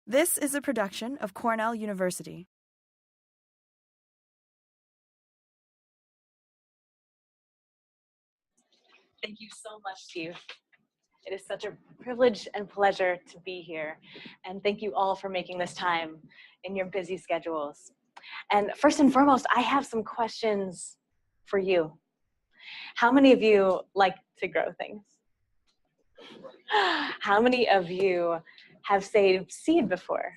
This is a production of Cornell University. Thank you so much, Steve. It is such a privilege and pleasure to be here. And thank you all for making this time in your busy schedules. And first and foremost, I have some questions for you. How many of you like to grow things? How many of you have saved seed before?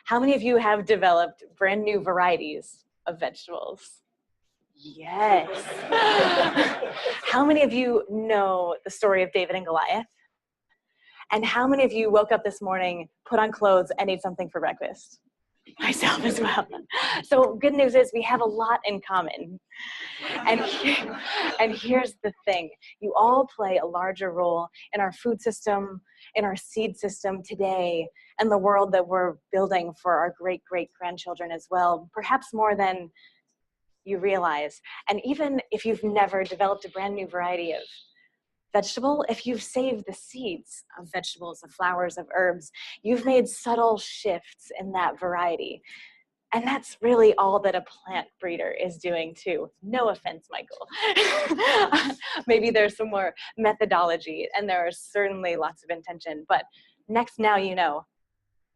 How many of you have developed brand new varieties of vegetables? Yes. How many of you know the story of David and Goliath? And how many of you woke up this morning, put on clothes, and ate something for breakfast? Myself as well. So good news is we have a lot in common. And here's the thing. You all play a larger role in our food system, in our seed system today, and the world that we're building for our great-great-grandchildren as well, perhaps more than you realize. And even if you've never developed a brand new variety of vegetable, if you've saved the seeds of vegetables, of flowers, of herbs, you've made subtle shifts in that variety. And that's really all that a plant breeder is doing too. No offense, Michael. Maybe there's some more methodology, and there are certainly lots of intention, but now you know.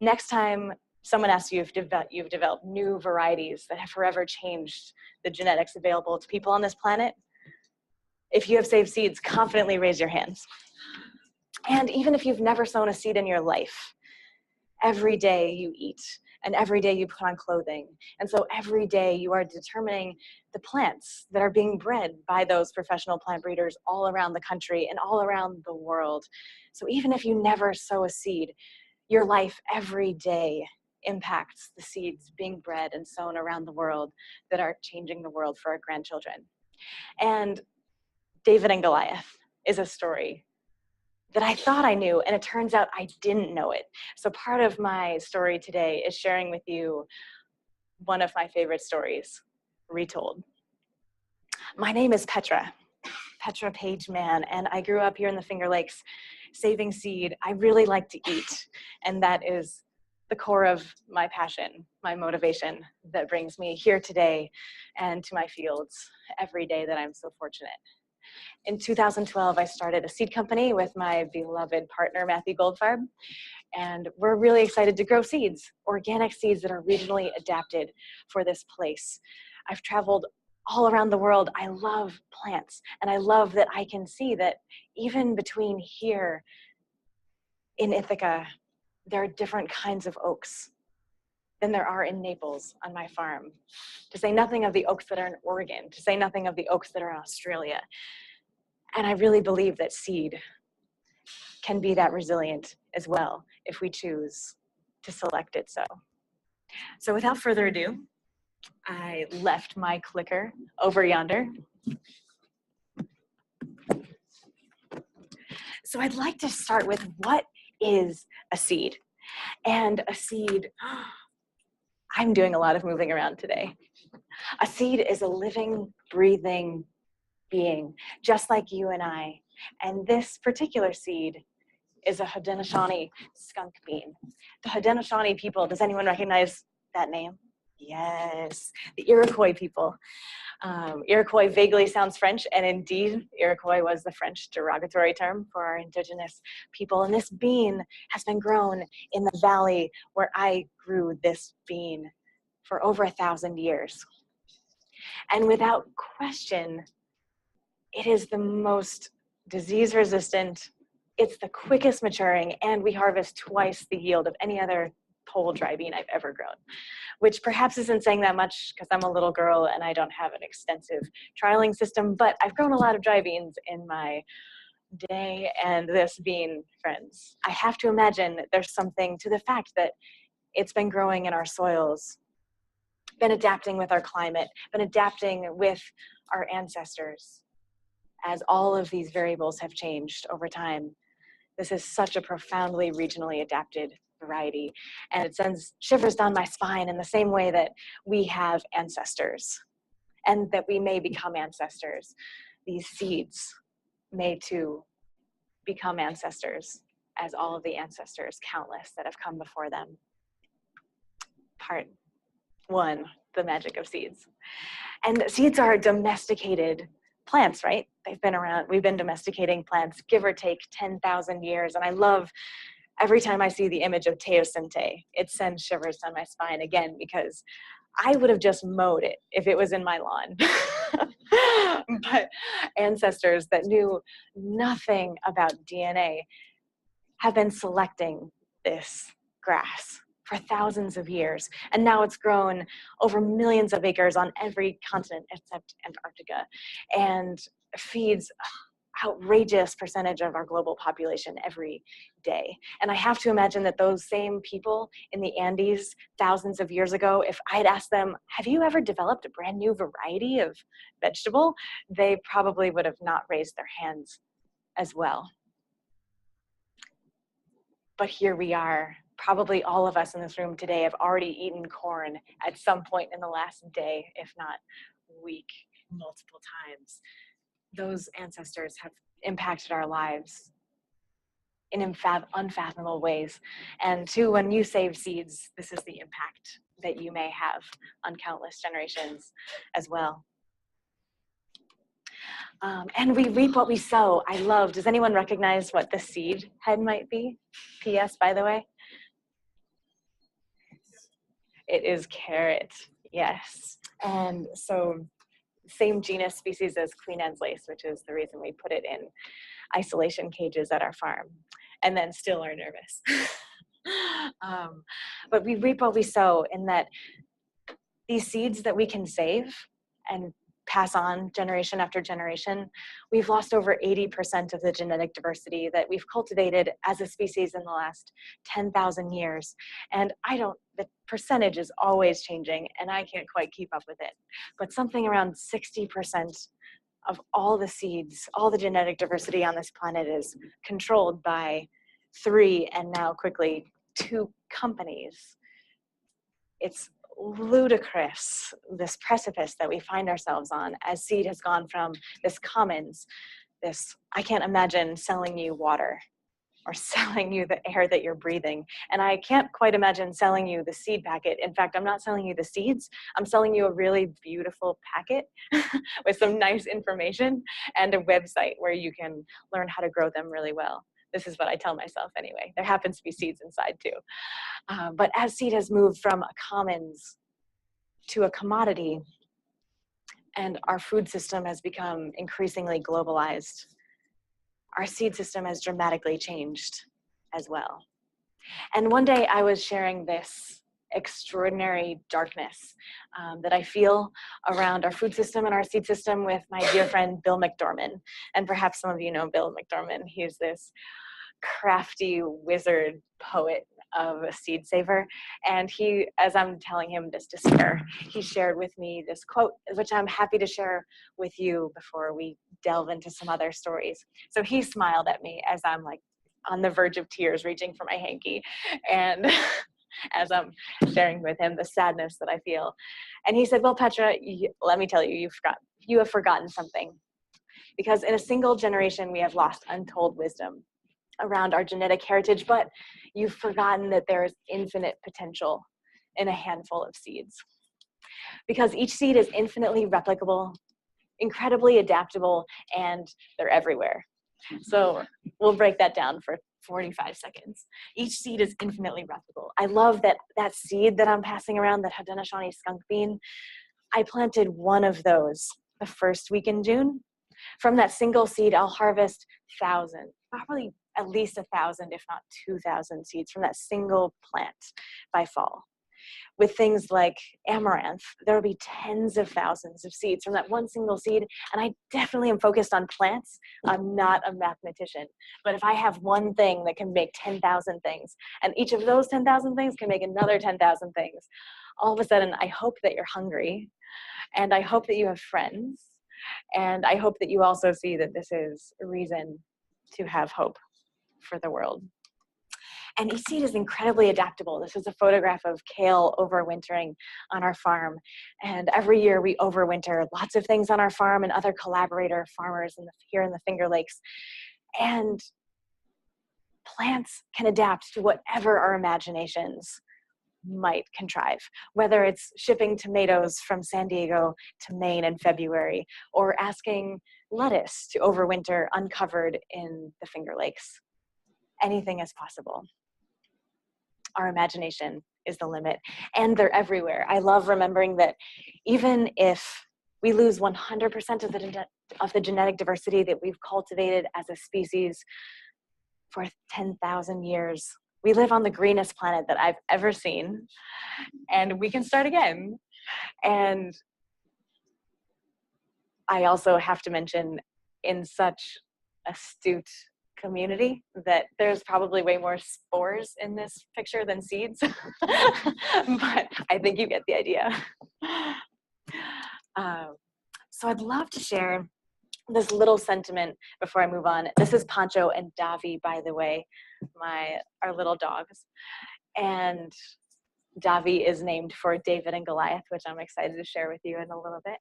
Next time someone asks you if you've developed new varieties that have forever changed the genetics available to people on this planet, if you have saved seeds, confidently raise your hands. And even if you've never sown a seed in your life, every day you eat, and every day you put on clothing. And so every day you are determining the plants that are being bred by those professional plant breeders all around the country and all around the world. So even if you never sow a seed, your life every day impacts the seeds being bred and sown around the world that are changing the world for our grandchildren. And David and Goliath is a story that I thought I knew, and it turns out I didn't know it. So part of my story today is sharing with you one of my favorite stories, retold. My name is Petra Page-Mann, and I grew up here in the Finger Lakes saving seed. I really like to eat, and that is the core of my passion, my motivation that brings me here today and to my fields every day that I'm so fortunate. In 2012, I started a seed company with my beloved partner, Matthew Goldfarb, and we're really excited to grow seeds, organic seeds that are regionally adapted for this place. I've traveled all around the world. I love plants, and I love that I can see that even between here in Ithaca, there are different kinds of oaks than there are in Naples on my farm, to say nothing of the oaks that are in Oregon, to say nothing of the oaks that are in Australia. And I really believe that seed can be that resilient as well if we choose to select it so. So without further ado, I left my clicker over yonder. So I'd like to start with what is a seed? And a seed, I'm doing a lot of moving around today. A seed is a living, breathing being, just like you and I. And this particular seed is a Haudenosaunee skunk bean. The Haudenosaunee people, does anyone recognize that name? Yes, the Iroquois people. Iroquois vaguely sounds French, and indeed, Iroquois was the French derogatory term for our indigenous people. And this bean has been grown in the valley where I grew this bean for over 1,000 years. And without question, it is the most disease-resistant, it's the quickest maturing, and we harvest twice the yield of any other whole dry bean I've ever grown, which perhaps isn't saying that much because I'm a little girl and I don't have an extensive trialing system, but I've grown a lot of dry beans in my day, and this bean, friends, I have to imagine that there's something to the fact that it's been growing in our soils, been adapting with our climate, been adapting with our ancestors. As all of these variables have changed over time, this is such a profoundly regionally adapted variety, and it sends shivers down my spine in the same way that we have ancestors and that we may become ancestors. These seeds may too become ancestors as all of the ancestors, countless, that have come before them. Part 1, the magic of seeds. And seeds are domesticated plants, right? They've been around, we've been domesticating plants, give or take 10,000 years. And I love, every time I see the image of teosinte, it sends shivers down my spine again, because I would have just mowed it if it was in my lawn. But ancestors that knew nothing about DNA have been selecting this grass for thousands of years. And now it's grown over millions of acres on every continent except Antarctica, and feeds outrageous percentage of our global population every day. And I have to imagine that those same people in the Andes thousands of years ago, if I had asked them, have you ever developed a brand new variety of vegetable? They probably would have not raised their hands as well. But here we are. Probably all of us in this room today have already eaten corn at some point in the last day, if not week, multiple times. Those ancestors have impacted our lives in unfathomable ways. And too, when you save seeds, this is the impact that you may have on countless generations as well. And we reap what we sow. I love, does anyone recognize what the seed head might be? P.S., by the way. It is carrot, yes. And so same genus species as Queen Anne's lace, which is the reason we put it in isolation cages at our farm, and then still are nervous. But we reap what we sow, in that these seeds that we can save and pass on generation after generation, we've lost over 80% of the genetic diversity that we've cultivated as a species in the last 10,000 years. And the percentage is always changing, and I can't quite keep up with it. But something around 60% of all the seeds, all the genetic diversity on this planet is controlled by 3 and now quickly 2 companies. It's ludicrous, this precipice that we find ourselves on as seed has gone from this commons, this, I can't imagine selling you water or selling you the air that you're breathing. And I can't quite imagine selling you the seed packet. In fact, I'm not selling you the seeds. I'm selling you a really beautiful packet with some nice information and a website where you can learn how to grow them really well. This is what I tell myself anyway. There happens to be seeds inside too. But as seed has moved from a commons to a commodity, and our food system has become increasingly globalized, our seed system has dramatically changed as well. And one day I was sharing this extraordinary darkness that I feel around our food system and our seed system with my dear friend Bill McDorman. And perhaps some of you know Bill McDorman. He's this crafty wizard poet of a seed saver. And he, as I'm telling him this despair, he shared with me this quote, which I'm happy to share with you before we delve into some other stories. So he smiled at me as I'm like on the verge of tears, reaching for my hanky. And as I'm sharing with him the sadness that I feel. And he said, well, Petra, let me tell you, you have forgotten something. Because in a single generation, we have lost untold wisdom around our genetic heritage, but you've forgotten that there is infinite potential in a handful of seeds. Because each seed is infinitely replicable, incredibly adaptable, and they're everywhere. So we'll break that down for 45 seconds. Each seed is infinitely replicable. I love that seed that I'm passing around, that Haudenosaunee skunk bean. I planted one of those the first week in June. From that single seed, I'll harvest thousands, probably at least 1,000, if not 2,000 seeds from that single plant by fall. With things like amaranth, there will be tens of thousands of seeds from that one single seed. And I definitely am focused on plants. I'm not a mathematician. But if I have one thing that can make 10,000 things, and each of those 10,000 things can make another 10,000 things, all of a sudden, I hope that you're hungry. And I hope that you have friends. And I hope that you also see that this is a reason to have hope for the world. And each seed is incredibly adaptable. This is a photograph of kale overwintering on our farm. And every year we overwinter lots of things on our farm and other collaborator farmers here in the Finger Lakes. And plants can adapt to whatever our imaginations might contrive, whether it's shipping tomatoes from San Diego to Maine in February, or asking lettuce to overwinter uncovered in the Finger Lakes. Anything is possible. Our imagination is the limit, and they're everywhere. I love remembering that even if we lose 100% of the genetic diversity that we've cultivated as a species for 10,000 years, we live on the greenest planet that I've ever seen, and we can start again. And I also have to mention, in such astute community, that there's probably way more spores in this picture than seeds, but I think you get the idea. So I'd love to share this little sentiment before I move on. This is Pancho and Davi, by the way, our little dogs. And Davi is named for David and Goliath, which I'm excited to share with you in a little bit.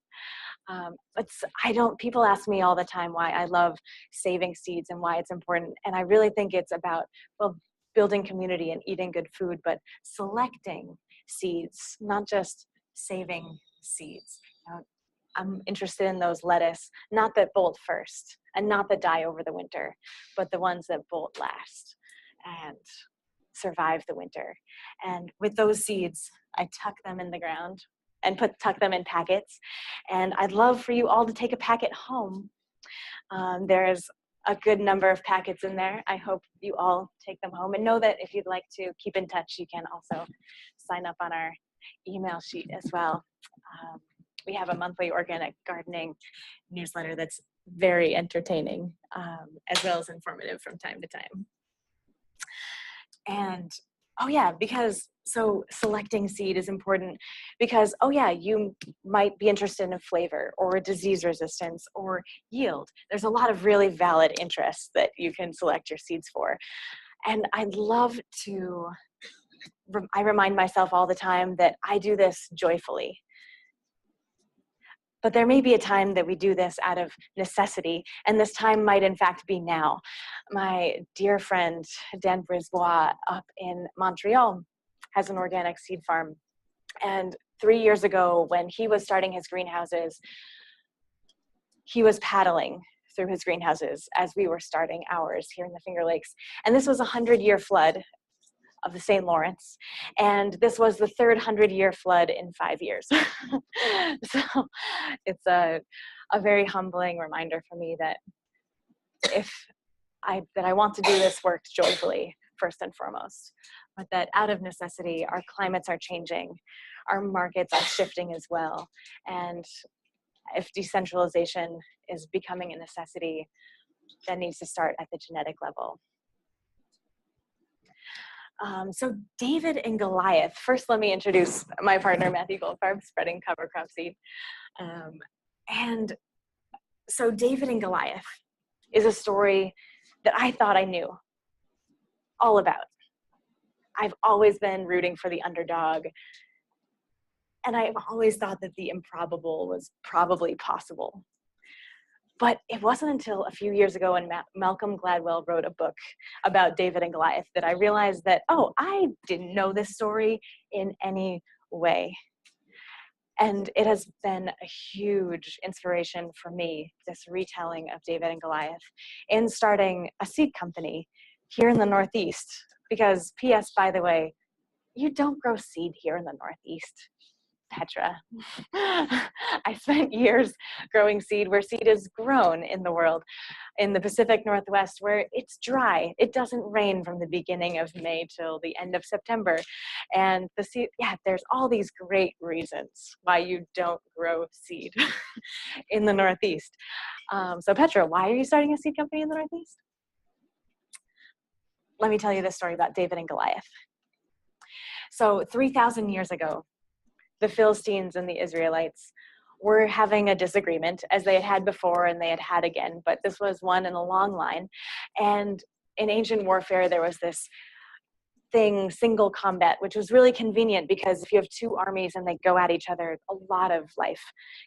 People ask me all the time why I love saving seeds and why it's important. And I really think it's about, well, building community and eating good food, but selecting seeds, not just saving seeds. I'm interested in those lettuce, not that bolt first and not that die over the winter, but the ones that bolt last and survive the winter. And with those seeds, I tuck them in the ground and tuck them in packets. And I'd love for you all to take a packet home. There's a good number of packets in there. I hope you all take them home, and know that if you'd like to keep in touch, you can also sign up on our email sheet as well. We have a monthly organic gardening newsletter that's very entertaining, as well as informative from time to time. And so selecting seed is important because, you might be interested in a flavor or disease resistance or yield. There's a lot of really valid interests that you can select your seeds for. And I'd love to, I remind myself all the time that I do this joyfully. But there may be a time that we do this out of necessity, and this time might in fact be now. My dear friend, Dan Brisbois up in Montreal has an organic seed farm. And 3 years ago, when he was starting his greenhouses, he was paddling through his greenhouses as we were starting ours here in the Finger Lakes. And this was a 100-year flood of the St. Lawrence. And this was the third 100-year flood in 5 years. So it's a very humbling reminder for me that I want to do this work joyfully, first and foremost, but that out of necessity, our climates are changing, our markets are shifting as well. And if decentralization is becoming a necessity, that needs to start at the genetic level. So David and Goliath. First, let me introduce my partner, Matthew Goldfarb, spreading cover crop seed. And so David and Goliath is a story that I thought I knew all about. I've always been rooting for the underdog. And I've always thought that the improbable was probably possible. But it wasn't until a few years ago when Malcolm Gladwell wrote a book about David and Goliath that I realized that, I didn't know this story in any way. And it has been a huge inspiration for me, this retelling of David and Goliath, in starting a seed company here in the Northeast. Because, P.S., by the way, you don't grow seed here in the Northeast. Petra. I spent years growing seed where seed is grown in the world, in the Pacific Northwest, where it's dry. It doesn't rain from the beginning of May till the end of September. And the seed, there's all these great reasons why you don't grow seed in the Northeast. So Petra, why are you starting a seed company in the Northeast? Let me tell you this story about David and Goliath. So 3,000 years ago, the Philistines and the Israelites were having a disagreement, as they had had before and they had had again, but this was one in a long line. And in ancient warfare, there was this thing, single combat, which was really convenient because if you have two armies and they go at each other, a lot of life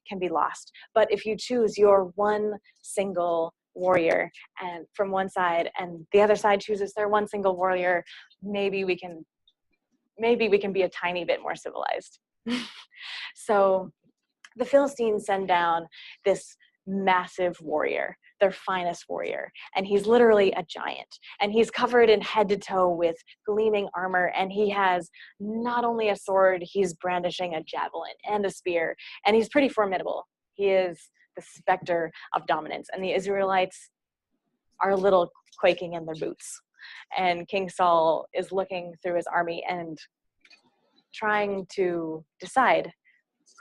can be lost. But if you choose your one single warrior and from one side, and the other side chooses their one single warrior, maybe we can be a tiny bit more civilized. So the Philistines send down this massive warrior, their finest warrior, and he's literally a giant, and he's covered in head to toe with gleaming armor, and he has not only a sword, he's brandishing a javelin and a spear, and he's pretty formidable. He is the specter of dominance, and the Israelites are a little quaking in their boots, and King Saul is looking through his army and trying to decide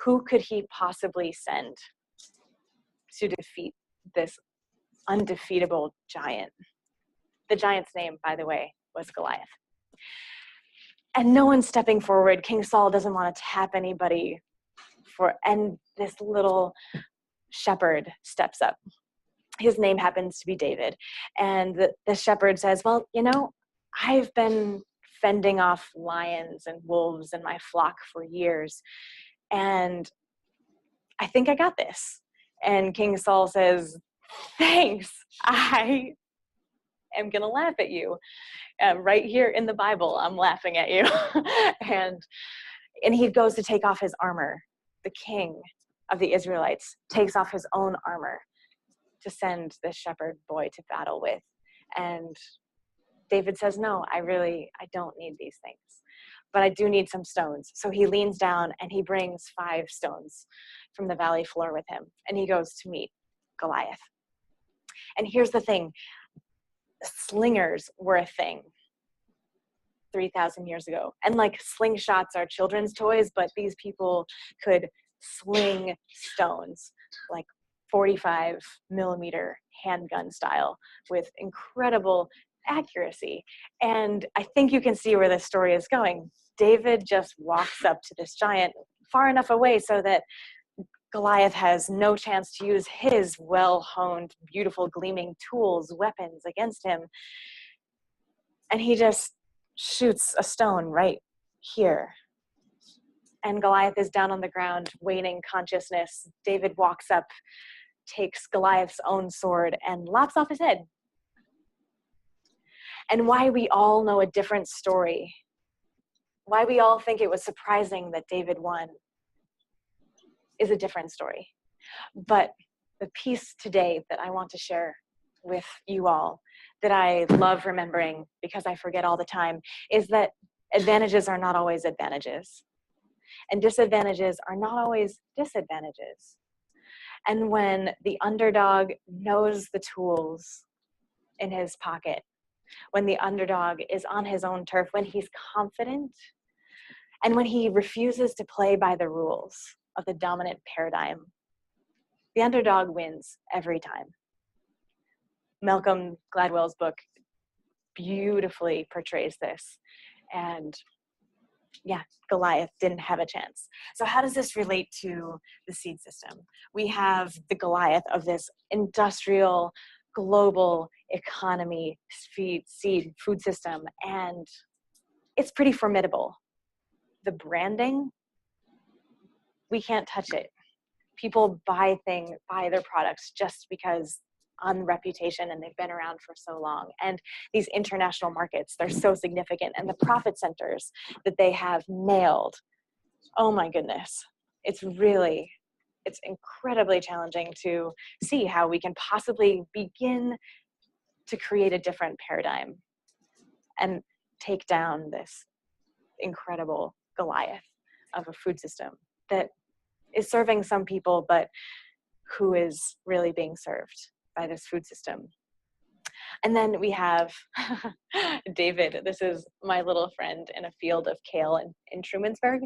who could he possibly send to defeat this undefeatable giant. The giant's name, by the way, was Goliath. And no one's stepping forward. King Saul doesn't want to tap anybody and this little shepherd steps up. His name happens to be David. And the shepherd says, well, I've been fending off lions and wolves in my flock for years, and I think I got this. And King Saul says, thanks, I am going to laugh at you. Right here in the Bible, I'm laughing at you. and he goes to take off his armor. The king of the Israelites takes off his own armor to send this shepherd boy to battle with. And David says, no, I don't need these things, but I do need some stones. So he leans down and he brings 5 stones from the valley floor with him, and he goes to meet Goliath. And here's the thing, slingers were a thing 3,000 years ago. And like slingshots are children's toys, but these people could sling stones, like 45 millimeter handgun style, with incredible accuracy. And I think you can see where this story is going. David just walks up to this giant far enough away so that Goliath has no chance to use his well-honed, beautiful, gleaming tools, weapons against him. And he just shoots a stone right here. And Goliath is down on the ground, waning consciousness. David walks up, takes Goliath's own sword, and lops off his head. And why we all know a different story, why we all think it was surprising that David won, is a different story. But the piece today that I want to share with you all, that I love remembering because I forget all the time, is that advantages are not always advantages. And disadvantages are not always disadvantages. And when the underdog knows the tools in his pocket, when the underdog is on his own turf, when he's confident, and when he refuses to play by the rules of the dominant paradigm, the underdog wins every time. Malcolm Gladwell's book beautifully portrays this. And yeah, Goliath didn't have a chance. So how does this relate to the seed system? We have the Goliath of this industrial, global economy, seed, food system, and it's pretty formidable. The branding, we can't touch it. People buy their products just because on reputation, and they've been around for so long. And these international markets, they're so significant, and the profit centers that they have nailed, oh my goodness, it's incredibly challenging to see how we can possibly begin to create a different paradigm and take down this incredible Goliath of a food system that is serving some people, but who is really being served by this food system. And then we have David. This is my little friend in a field of kale in Trumansburg,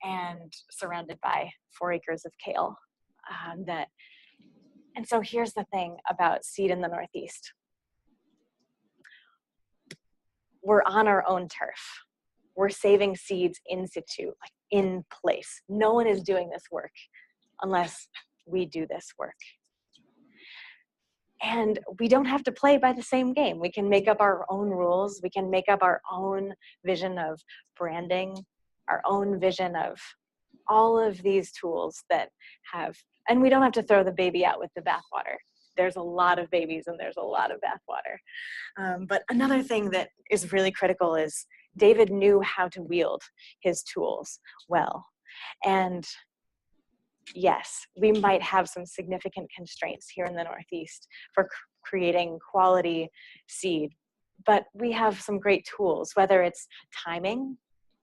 and surrounded by 4 acres of kale. And so here's the thing about seed in the Northeast. We're on our own turf. We're saving seeds in situ, like in place. No one is doing this work unless we do this work. And we don't have to play by the same game. We can make up our own rules. We can make up our own vision of branding, our own vision of all of these tools that have, and we don't have to throw the baby out with the bathwater. there's a lot of babies and there's a lot of bathwater. But another thing that is really critical is David knew how to wield his tools well. And yes, we might have some significant constraints here in the Northeast for creating quality seed, but we have some great tools, whether it's timing,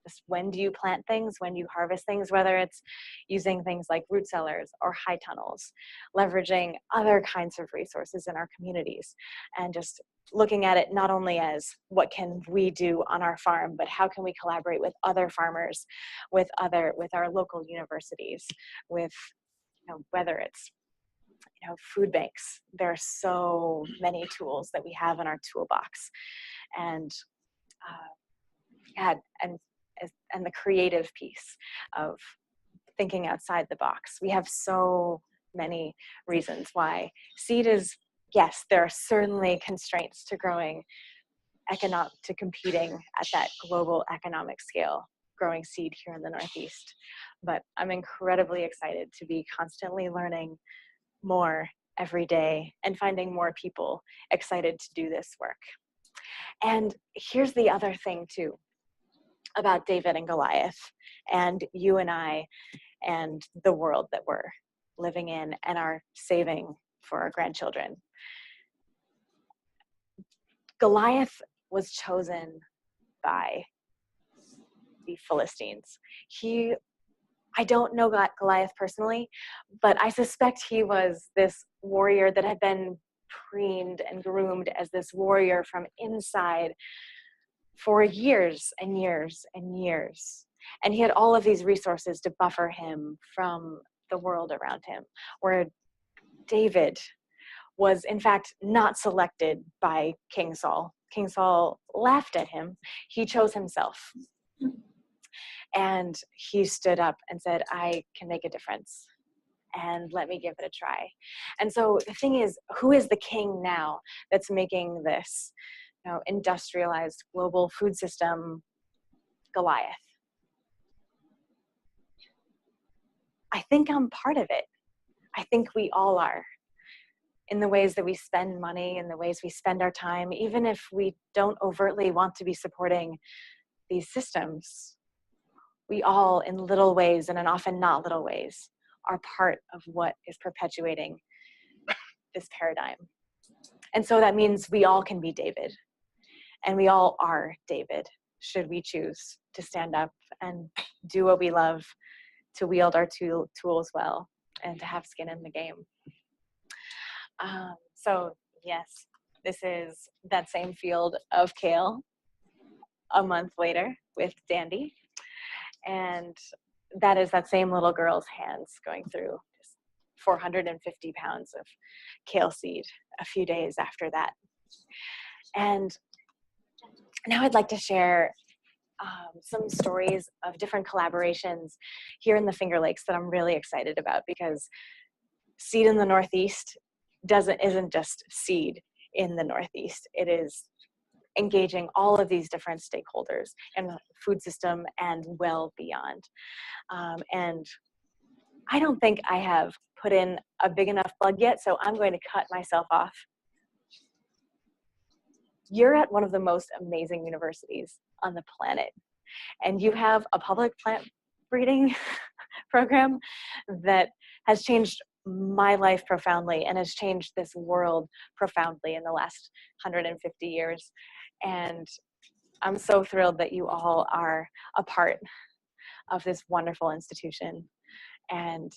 just when do you plant things, when you harvest things, whether it's using things like root cellars or high tunnels, leveraging other kinds of resources in our communities, and just looking at it not only as what can we do on our farm, but how can we collaborate with other farmers, with our local universities, with, whether it's, food banks. There are so many tools that we have in our toolbox, and and the creative piece of thinking outside the box. We have so many reasons why seed is, yes, there are certainly constraints to to competing at that global economic scale, growing seed here in the Northeast. But I'm incredibly excited to be constantly learning more every day and finding more people excited to do this work. And here's the other thing too about David and Goliath and you and I and the world that we're living in and are saving for our grandchildren. Goliath was chosen by the Philistines. I don't know Goliath personally, but I suspect he was this warrior that had been preened and groomed as this warrior from inside for years and years and years. And he had all of these resources to buffer him from the world around him, where David was in fact not selected by King Saul. King Saul laughed at him. He chose himself. And he stood up and said, I can make a difference, and let me give it a try. And so the thing is, who is the king now that's making this industrialized global food system Goliath? I think I'm part of it. I think we all are, in the ways that we spend money, in the ways we spend our time, even if we don't overtly want to be supporting these systems. We all, in little ways, and in often not little ways, are part of what is perpetuating this paradigm. And so that means we all can be David. And we all are David, should we choose to stand up and do what we love, to wield our tools well, and to have skin in the game. So yes, this is that same field of kale a month later with Dandy. And that is that same little girl's hands going through 450 pounds of kale seed a few days after that. And now I'd like to share some stories of different collaborations here in the Finger Lakes that I'm really excited about, because Seed in the Northeast isn't just seed in the Northeast. It is engaging all of these different stakeholders in the food system and well beyond. And I don't think I have put in a big enough plug yet, so I'm going to cut myself off. You're at one of the most amazing universities on the planet, and you have a public plant breeding program that has changed my life profoundly and has changed this world profoundly in the last 150 years. And I'm so thrilled that you all are a part of this wonderful institution, and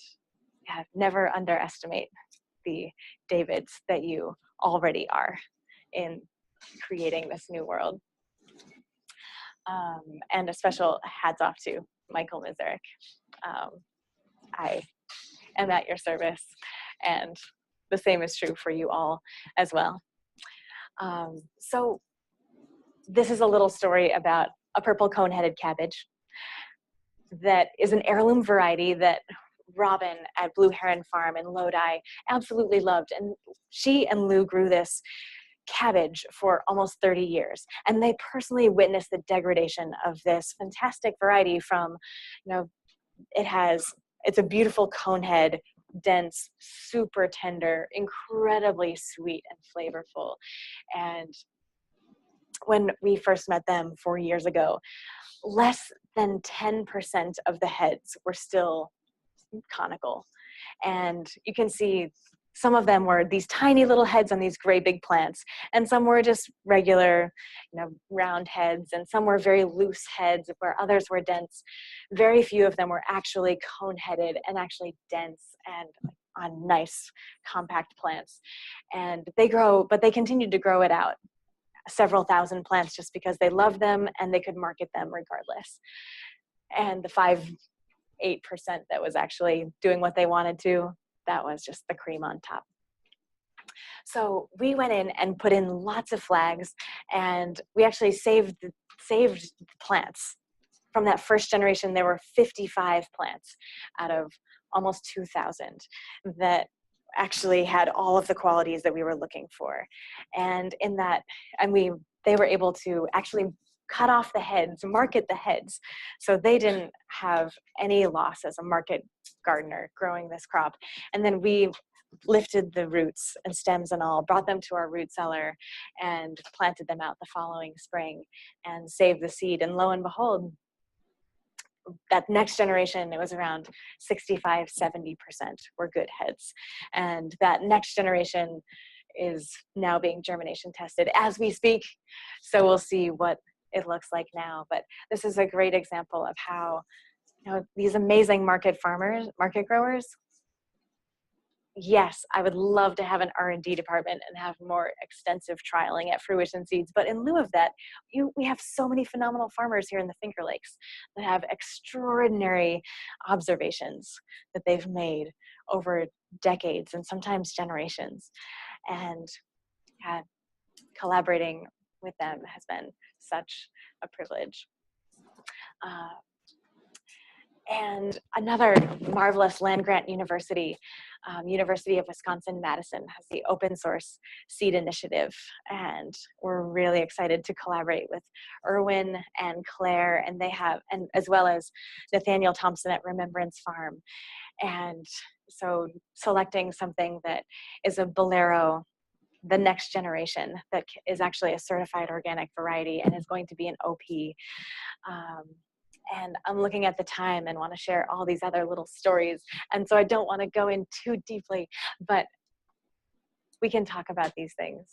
never underestimate the Davids that you already are in creating this new world. And a special hats off to Michael Mizerek. I am at your service, and the same is true for you all as well. So this is a little story about a purple cone-headed cabbage that is an heirloom variety that Robin at Blue Heron Farm in Lodi absolutely loved. And she and Lou grew this cabbage for almost 30 years. And they personally witnessed the degradation of this fantastic variety from, it's a beautiful cone head dense, super tender, incredibly sweet and flavorful. And when we first met them 4 years ago, less than 10% of the heads were still conical. And you can see some of them were these tiny little heads on these gray big plants, and some were just regular, round heads, and some were very loose heads where others were dense. Very few of them were actually cone-headed and actually dense and on nice compact plants. And they grow, but they continued to grow it out, several thousand plants, just because they loved them and they could market them regardless. And the 8% that was actually doing what they wanted to, that was just the cream on top. So we went in and put in lots of flags, and we actually saved plants. From that first generation, there were 55 plants out of almost 2,000 that actually had all of the qualities that we were looking for. And in that, they were able to actually cut off the heads, market the heads. So they didn't have any loss as a market gardener growing this crop. And then we lifted the roots and stems and all, brought them to our root cellar and planted them out the following spring and saved the seed. And lo and behold, that next generation, it was around 65, 70% were good heads. And that next generation is now being germination tested as we speak. So we'll see what it looks like now. But this is a great example of how, these amazing market growers, yes, I would love to have an R&D department and have more extensive trialing at Fruition Seeds. But in lieu of that, we have so many phenomenal farmers here in the Finger Lakes that have extraordinary observations that they've made over decades and sometimes generations. And collaborating with them has been such a privilege. And another marvelous land-grant university, University of Wisconsin-Madison, has the open source seed initiative. And we're really excited to collaborate with Erwin and Claire, and and as well as Nathaniel Thompson at Remembrance Farm. And so selecting something that is a Bolero, the next generation, that is actually a certified organic variety and is going to be an OP. And I'm looking at the time and want to share all these other little stories. And so I don't want to go in too deeply, but we can talk about these things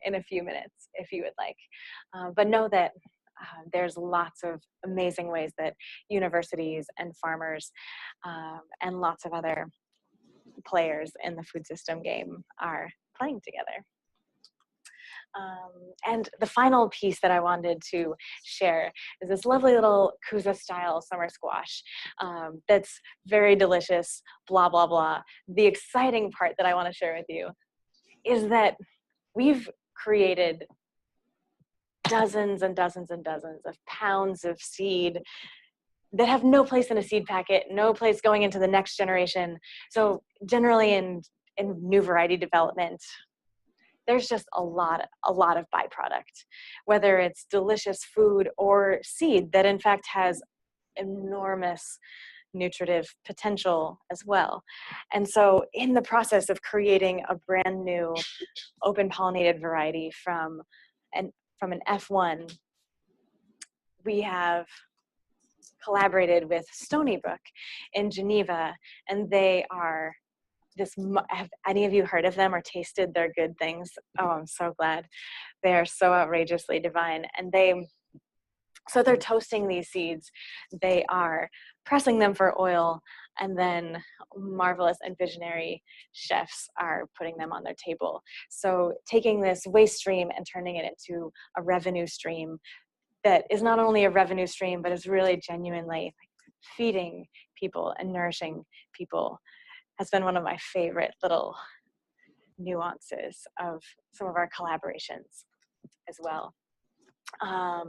in a few minutes if you would like. But know that there's lots of amazing ways that universities and farmers and lots of other players in the food system game are playing together. And the final piece that I wanted to share is this lovely little Cuza style summer squash that's very delicious, blah, blah, blah. The exciting part that I want to share with you is that we've created dozens and dozens and dozens of pounds of seed that have no place in a seed packet, no place going into the next generation. So generally in new variety development, there's just a lot of byproduct, whether it's delicious food or seed that in fact has enormous nutritive potential as well. And so in the process of creating a brand new open pollinated variety from an F1, we have collaborated with Stony Brook in Geneva, and they are have any of you heard of them or tasted their good things? Oh, I'm so glad. They are so outrageously divine. And so they're toasting these seeds. They are pressing them for oil, and then marvelous and visionary chefs are putting them on their table. So taking this waste stream and turning it into a revenue stream that is not only a revenue stream, but is really genuinely feeding people and nourishing people, has been one of my favorite little nuances of some of our collaborations as well. I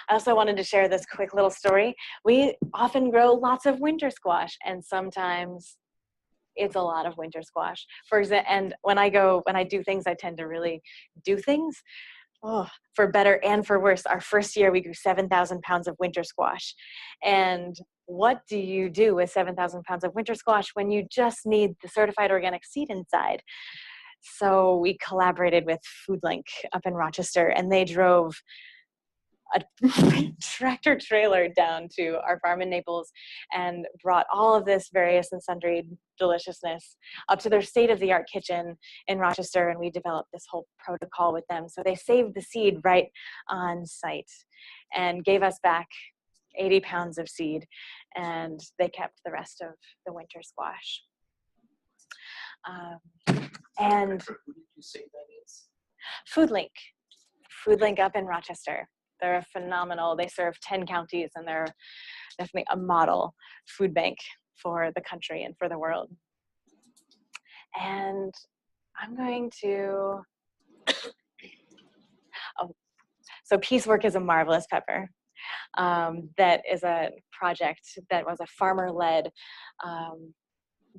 also wanted to share this quick little story. We often grow lots of winter squash, and sometimes it's a lot of winter squash. For example, and when I do things, I tend to really do things. for better and for worse, our first year we grew 7,000 pounds of winter squash. And what do you do with 7,000 pounds of winter squash when you just need the certified organic seed inside? So we collaborated with FoodLink up in Rochester, and they drove a tractor trailer down to our farm in Naples and brought all of this various and sundry deliciousness up to their state-of-the-art kitchen in Rochester, and we developed this whole protocol with them. So they saved the seed right on site and gave us back 80 pounds of seed, and they kept the rest of the winter squash. And who did you say that is? FoodLink up in Rochester. They're phenomenal. They serve 10 counties, and they're definitely a model food bank for the country and for the world. And I'm going to, so Peacework is a marvelous pepper. That is a project that was a farmer-led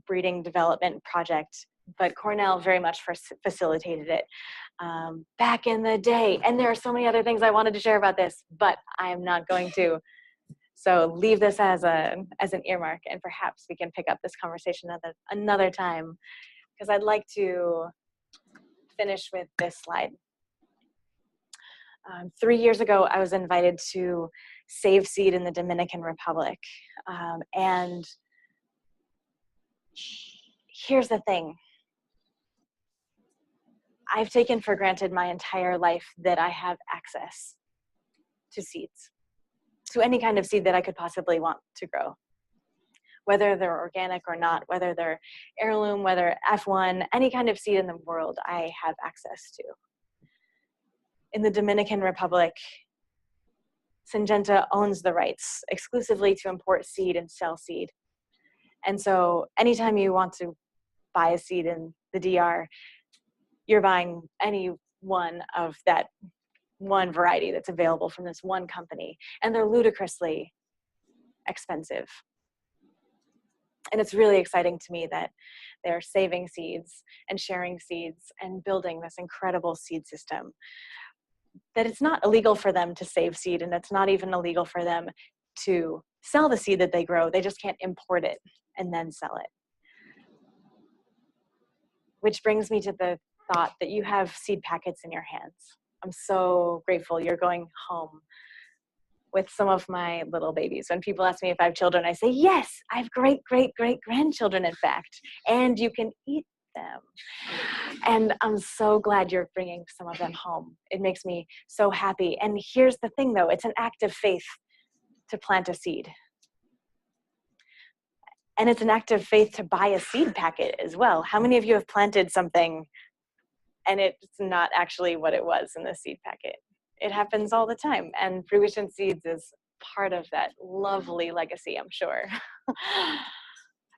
breeding development project, but Cornell very much facilitated it back in the day. And there are so many other things I wanted to share about this, but I am not going to. So leave this as an earmark, and perhaps we can pick up this conversation another time, because I'd like to finish with this slide. 3 years ago, I was invited to save seed in the Dominican Republic. And here's the thing. I've taken for granted my entire life that I have access to seeds, to any kind of seed that I could possibly want to grow. Whether they're organic or not, whether they're heirloom, whether F1, any kind of seed in the world, I have access to. In the Dominican Republic, Syngenta owns the rights exclusively to import seed and sell seed. And so anytime you want to buy a seed in the DR, you're buying any one of that one variety that's available from this one company. And they're ludicrously expensive. And it's really exciting to me that they're saving seeds and sharing seeds and building this incredible seed system. That it's not illegal for them to save seed, and it's not even illegal for them to sell the seed that they grow. They just can't import it and then sell it. Which brings me to the thought that you have seed packets in your hands. I'm so grateful you're going home with some of my little babies. When people ask me if I have children, I say, yes, I have great, great, great grandchildren, in fact, and you can eat them. And I'm so glad you're bringing some of them home. It makes me so happy. And here's the thing, though, it's an act of faith to plant a seed. And it's an act of faith to buy a seed packet as well. How many of you have planted something and it's not actually what it was in the seed packet? It happens all the time. And Fruition Seeds is part of that lovely legacy, I'm sure.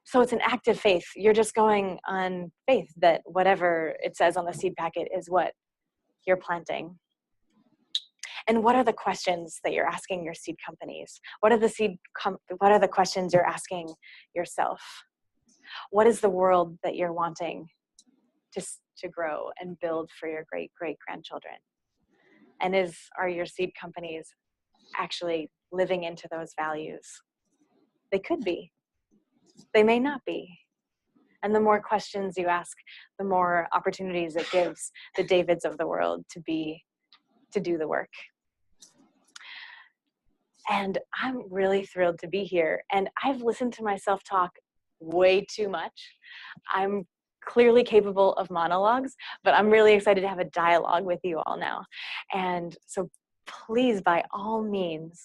So it's an act of faith. You're just going on faith that whatever it says on the seed packet is what you're planting. And what are the questions that you're asking your seed companies? What are the questions you're asking yourself? What is the world that you're wanting to grow and build for your great-great-grandchildren? And are your seed companies actually living into those values? They could be. They may not be. And the more questions you ask, the more opportunities it gives the Davids of the world to do the work. And I'm really thrilled to be here. And I've listened to myself talk way too much. I'm clearly capable of monologues, but I'm really excited to have a dialogue with you all now. And so please, by all means,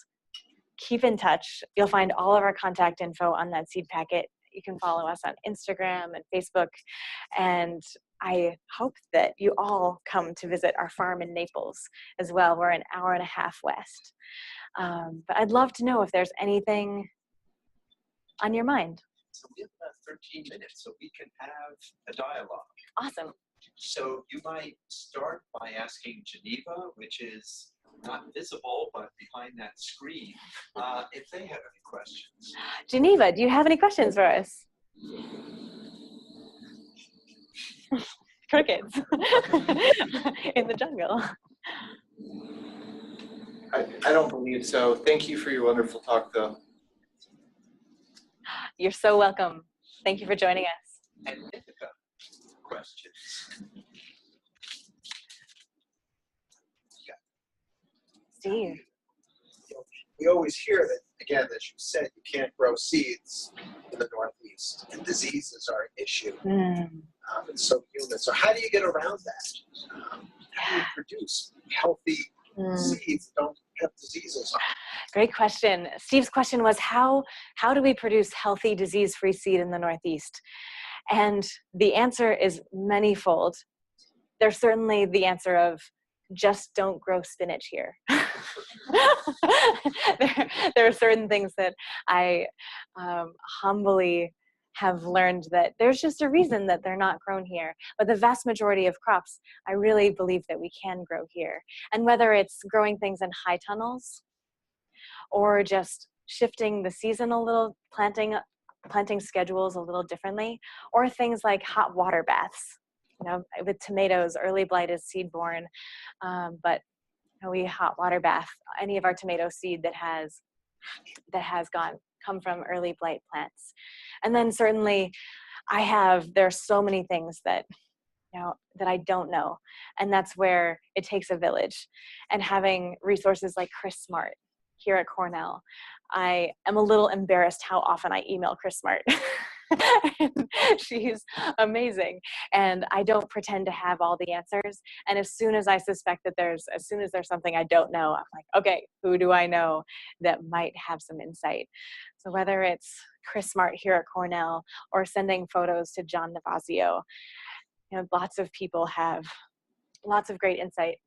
keep in touch. You'll find all of our contact info on that seed packet. You can follow us on Instagram and Facebook. And I hope that you all come to visit our farm in Naples as well. We're an hour and a half west. But I'd love to know if there's anything on your mind. So we have about 13 minutes, so we can have a dialogue. Awesome. So you might start by asking Geneva, which is not visible, but behind that screen, if they have any questions. Geneva, do you have any questions for us? Crickets in the jungle. I don't believe so. Thank you for your wonderful talk, though. You're so welcome. Thank you for joining us. And Ithaca, questions? Steve. We always hear that, again, as you said, you can't grow seeds in the Northeast, and diseases are an issue. It's so humid. So how do you get around that? How do you produce healthy seeds that don't have diseases on them? Great question. Steve's question was, how do we produce healthy, disease-free seed in the Northeast? And the answer is manyfold. There's certainly the answer of, just don't grow spinach here. there are certain things that I humbly have learned that there's just a reason that they're not grown here. But the vast majority of crops, I really believe that we can grow here. And whether it's growing things in high tunnels or just shifting the season a little, planting schedules a little differently, or things like hot water baths. You know, with tomatoes, early blight is seed borne, but we hot water bath any of our tomato seed that has come from early blight plants. And then certainly there's so many things that I don't know, and that's where it takes a village. And having resources like Chris Smart here at Cornell, I am a little embarrassed how often I email Chris Smart. She's amazing, and I don't pretend to have all the answers. And as soon as I suspect that there's something I don't know, I'm like, okay, who do I know that might have some insight? So whether it's Chris Smart here at Cornell or sending photos to John Navazio, lots of people have lots of great insight.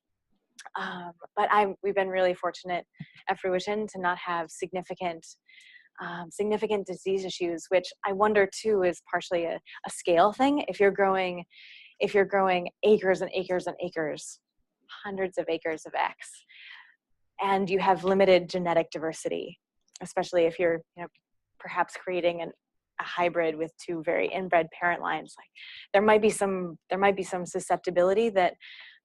But we've been really fortunate at Fruition to not have significant disease issues, which I wonder too is partially a scale thing. If you're growing acres and acres and acres, hundreds of acres of X, and you have limited genetic diversity, especially if you're perhaps creating a hybrid with two very inbred parent lines, like there might be some susceptibility that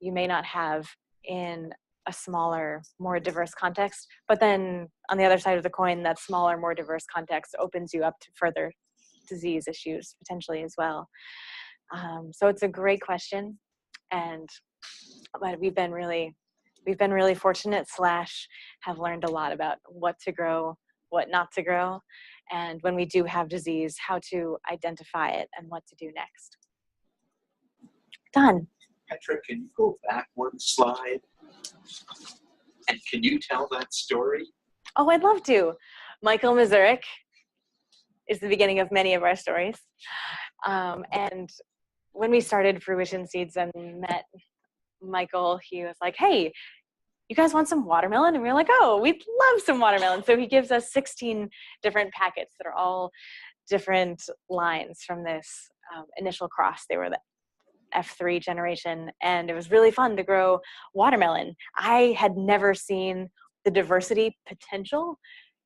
you may not have in a smaller, more diverse context. But then on the other side of the coin, that smaller, more diverse context opens you up to further disease issues potentially as well. So it's a great question, but we've been really fortunate / have learned a lot about what to grow, what not to grow, and when we do have disease, how to identify it and what to do next. Done. Petra, can you go back one slide? And can you tell that story? Oh, I'd love to. Michael Mazurik is the beginning of many of our stories. And when we started Fruition Seeds and met Michael, he was like, hey, you guys want some watermelon? And we were like, oh, we'd love some watermelon. So he gives us 16 different packets that are all different lines from this initial cross. They were the F3 generation, and it was really fun to grow watermelon. I had never seen the diversity potential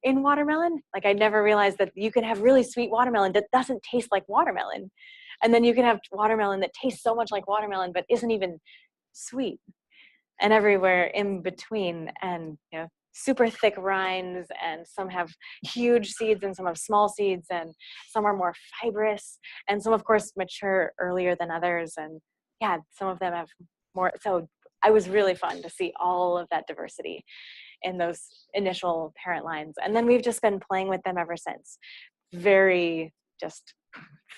in watermelon. Like, I never realized that you can have really sweet watermelon that doesn't taste like watermelon. And then you can have watermelon that tastes so much like watermelon but isn't even sweet. And everywhere in between, and super thick rinds, and some have huge seeds and some have small seeds, and some are more fibrous, and some of course mature earlier than others, and some of them have more. So it was really fun to see all of that diversity in those initial parent lines, and then we've just been playing with them ever since, very just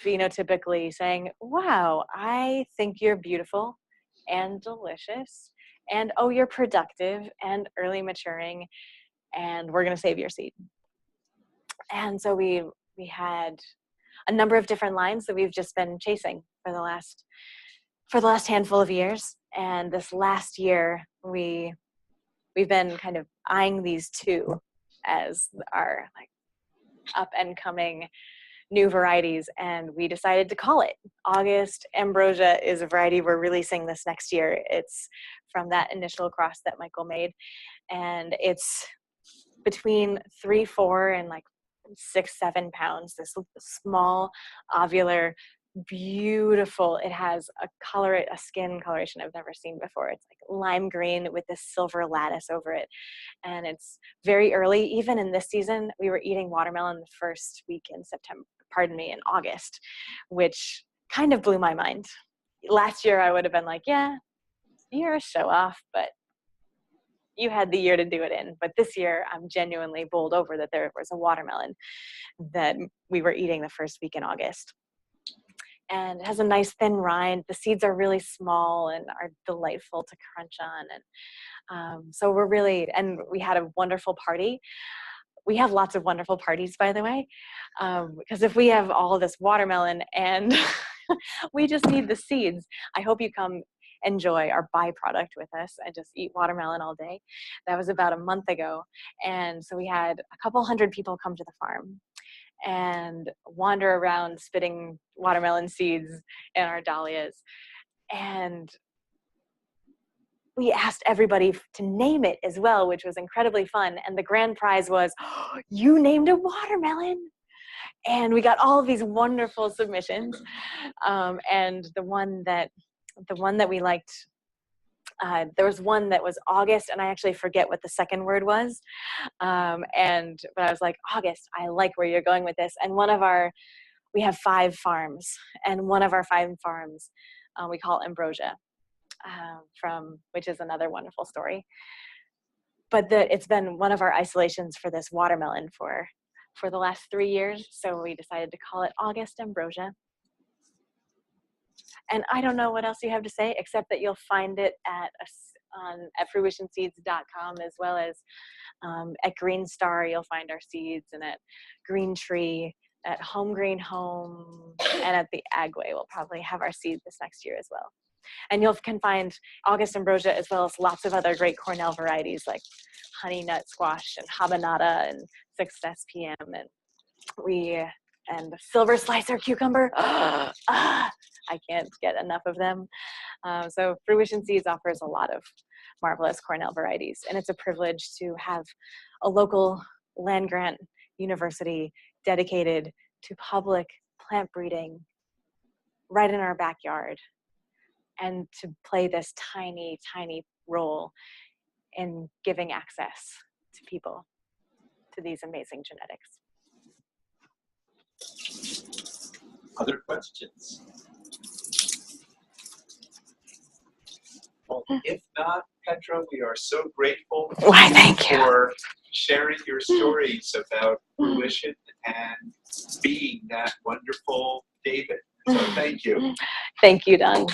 phenotypically saying, wow, I think you're beautiful and delicious, and oh, you're productive and early maturing, and we're going to save your seed. And so we had a number of different lines that we've just been chasing for the last handful of years. And this last year, we've been kind of eyeing these two as our up and coming new varieties, and we decided to call it August Ambrosia. Is a variety we're releasing this next year. It's from that initial cross that Michael made, and it's between 3, 4, and 6, 7 pounds. This small ovular beautiful. It has a skin coloration I've never seen before. It's like lime green with this silver lattice over it. And it's very early. Even in this season, we were eating watermelon the first week in in August, which kind of blew my mind. Last year, I would have been like, yeah, you're a show off, but you had the year to do it in. But this year, I'm genuinely bowled over that there was a watermelon that we were eating the first week in August. And it has a nice thin rind. The seeds are really small and are delightful to crunch on. And so and we had a wonderful party. We have lots of wonderful parties, by the way, because if we have all of this watermelon and we just need the seeds, I hope you come enjoy our byproduct with us and just eat watermelon all day. That was about a month ago. And so we had a couple hundred people come to the farm and wander around spitting watermelon seeds in our dahlias. And we asked everybody to name it as well, which was incredibly fun. And the grand prize was, oh, you named a watermelon. And we got all of these wonderful submissions. And the one that we liked, there was one that was August, and I actually forget what the second word was. But I was like, August, I like where you're going with this. And we have 5 farms, and one of our 5 farms we call Ambrosia, which is another wonderful story. But it's been one of our isolations for this watermelon for the last 3 years. So we decided to call it August Ambrosia. And I don't know what else you have to say, except that you'll find it at fruitionseeds.com, as well as at Green Star, you'll find our seeds, and at Green Tree, at Home Green Home, and at the Agway, we'll probably have our seeds this next year as well. And you can find August Ambrosia as well as lots of other great Cornell varieties like Honey Nut Squash and Habanada and Success PM and Silver Slicer Cucumber. I can't get enough of them. So Fruition Seeds offers a lot of marvelous Cornell varieties, and it's a privilege to have a local land-grant university dedicated to public plant breeding right in our backyard, and to play this tiny, tiny role in giving access to people to these amazing genetics. Other questions? Well, if not, Petra, we are so grateful Why, thank you. for sharing your stories about Fruition and being that wonderful David. So thank you. Thank you, Don.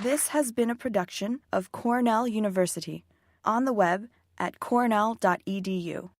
This has been a production of Cornell University, on the web at cornell.edu.